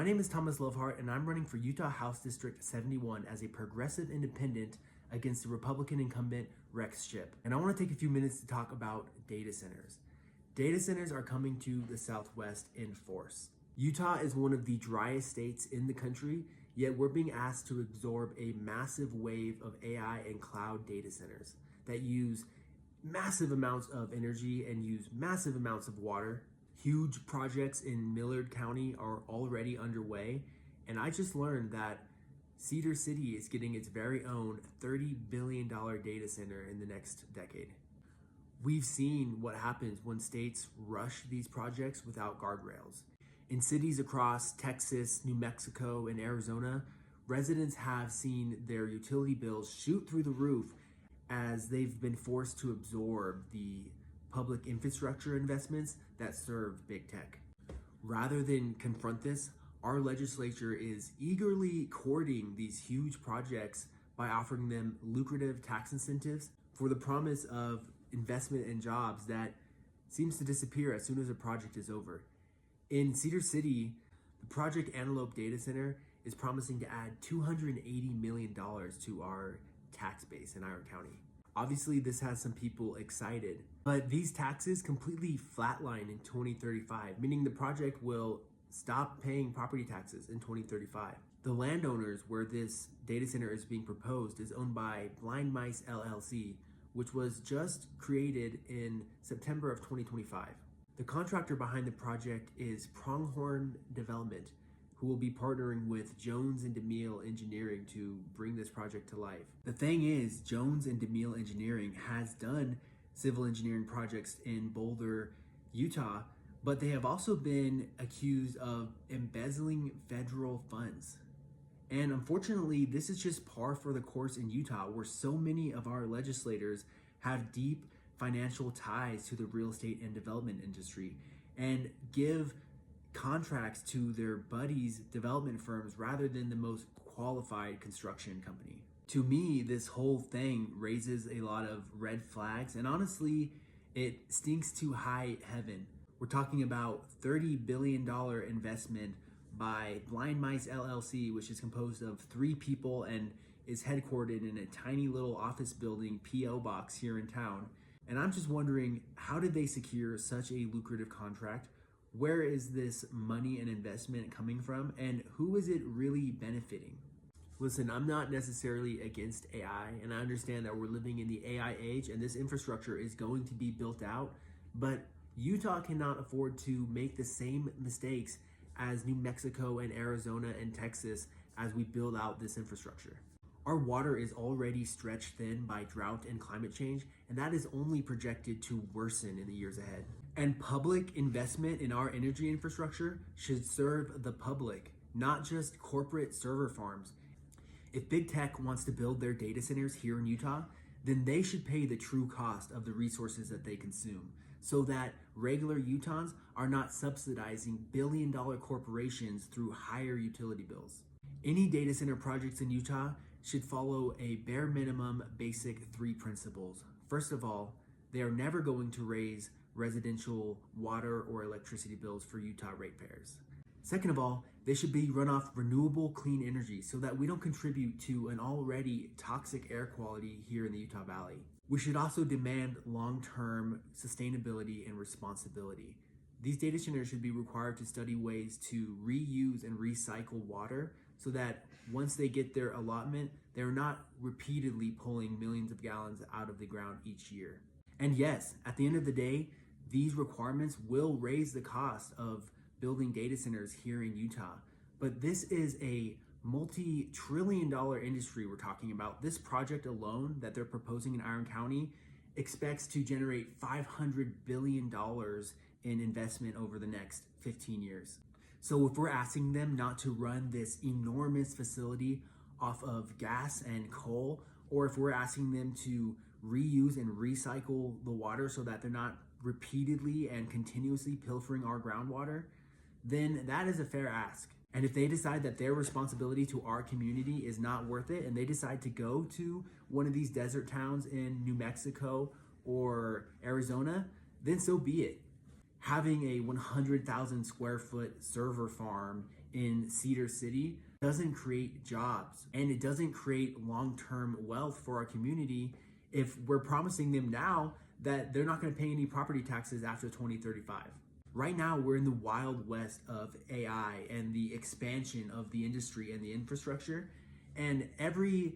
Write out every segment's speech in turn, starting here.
name is Thomas Lovehart, and I'm running for Utah House District 71 as a progressive independent against the Republican incumbent Rex Ship. And I want to take a few minutes to talk about data centers. Data centers are coming to the Southwest in force. Utah is one of the driest states in the country, yet we're being asked to absorb a massive wave of AI and cloud data centers that use massive amounts of energy and use massive amounts of water. Huge projects in Millard County are already underway, and I just learned that Cedar City is getting its very own $30 billion data center in the next decade. We've seen what happens when states rush these projects without guardrails. In cities across Texas, New Mexico, and Arizona, residents have seen their utility bills shoot through the roof as they've been forced to absorb the public infrastructure investments that serve big tech. Rather than confront this, our legislature is eagerly courting these huge projects by offering them lucrative tax incentives for the promise of investment and jobs that seems to disappear as soon as a project is over. In Cedar City, the Project Antelope Data Center is promising to add $280 million to our tax base in Iron County. Obviously, this has some people excited, but these taxes completely flatline in 2035, meaning the project will stop paying property taxes in 2035. The landowners where this data center is being proposed is owned by Blind Mice LLC, which was just created in September of 2025. The contractor behind the project is Pronghorn Development, who will be partnering with Jones and DeMille Engineering to bring this project to life. The thing is, Jones and DeMille Engineering has done civil engineering projects in Boulder, Utah, but they have also been accused of embezzling federal funds. And unfortunately, this is just par for the course in Utah, where so many of our legislators have deep financial ties to the real estate and development industry and give contracts to their buddies' development firms rather than the most qualified construction company. To me, this whole thing raises a lot of red flags, and honestly, it stinks to high heaven. We're talking about $30 billion investment by Blind Mice LLC, which is composed of 3 people and is headquartered in a tiny little office building P.O. box here in town. And I'm just wondering, how did they secure such a lucrative contract? Where is this money and investment coming from? And who is it really benefiting? Listen, I'm not necessarily against AI, and I understand that we're living in the AI age and this infrastructure is going to be built out, but Utah cannot afford to make the same mistakes as New Mexico and Arizona and Texas as we build out this infrastructure. Our water is already stretched thin by drought and climate change, and that is only projected to worsen in the years ahead. And public investment in our energy infrastructure should serve the public, not just corporate server farms. If big tech wants to build their data centers here in Utah, then they should pay the true cost of the resources that they consume, so that regular Utahns are not subsidizing billion-dollar corporations through higher utility bills. Any data center projects in Utah should follow a bare minimum basic 3 principles. First of all, they are never going to raise residential water or electricity bills for Utah ratepayers. Second of all, they should be run off renewable clean energy so that we don't contribute to an already toxic air quality here in the Utah Valley. We should also demand long-term sustainability and responsibility. These data centers should be required to study ways to reuse and recycle water so that once they get their allotment, they're not repeatedly pulling millions of gallons out of the ground each year. And yes, at the end of the day, these requirements will raise the cost of building data centers here in Utah. But this is a multi-trillion-dollar industry we're talking about. This project alone that they're proposing in Iron County expects to generate $500 billion in investment over the next 15 years. So if we're asking them not to run this enormous facility off of gas and coal, or if we're asking them to reuse and recycle the water so that they're not repeatedly and continuously pilfering our groundwater, then that is a fair ask. And if they decide that their responsibility to our community is not worth it, and they decide to go to one of these desert towns in New Mexico or Arizona, then so be it. Having a 100,000 square foot server farm in Cedar City doesn't create jobs, and it doesn't create long-term wealth for our community if we're promising them now that they're not going to pay any property taxes after 2035. Right now, we're in the wild west of AI and the expansion of the industry and the infrastructure, and every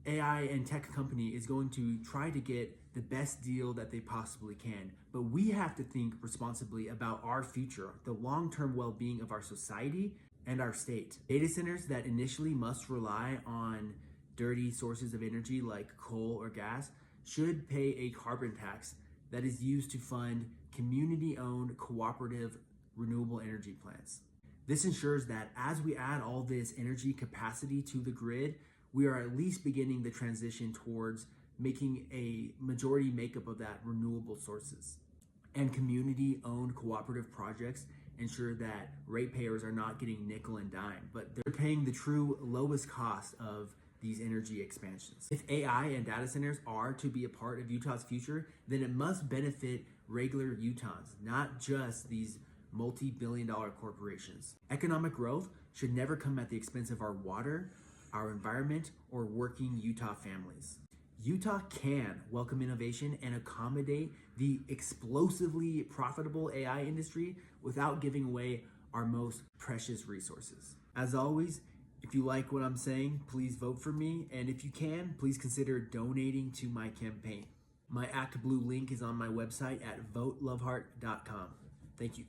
AI and tech company is going to try to get the best deal that they possibly can. But we have to think responsibly about our future, the long-term well-being of our society and our state. Data centers that initially must rely on dirty sources of energy like coal or gas should pay a carbon tax that is used to fund community-owned cooperative renewable energy plants. This ensures that as we add all this energy capacity to the grid, we are at least beginning the transition towards making a majority makeup of that renewable sources. And community-owned cooperative projects ensure that ratepayers are not getting nickel and dime, but they're paying the true lowest cost of these energy expansions. If AI and data centers are to be a part of Utah's future, then it must benefit regular Utahns, not just these multi-billion-dollar corporations. Economic growth should never come at the expense of our water, our environment, or working Utah families. Utah can welcome innovation and accommodate the explosively profitable AI industry without giving away our most precious resources. As always, if you like what I'm saying, please vote for me. And if you can, please consider donating to my campaign. My ActBlue link is on my website at voteloveheart.com. Thank you.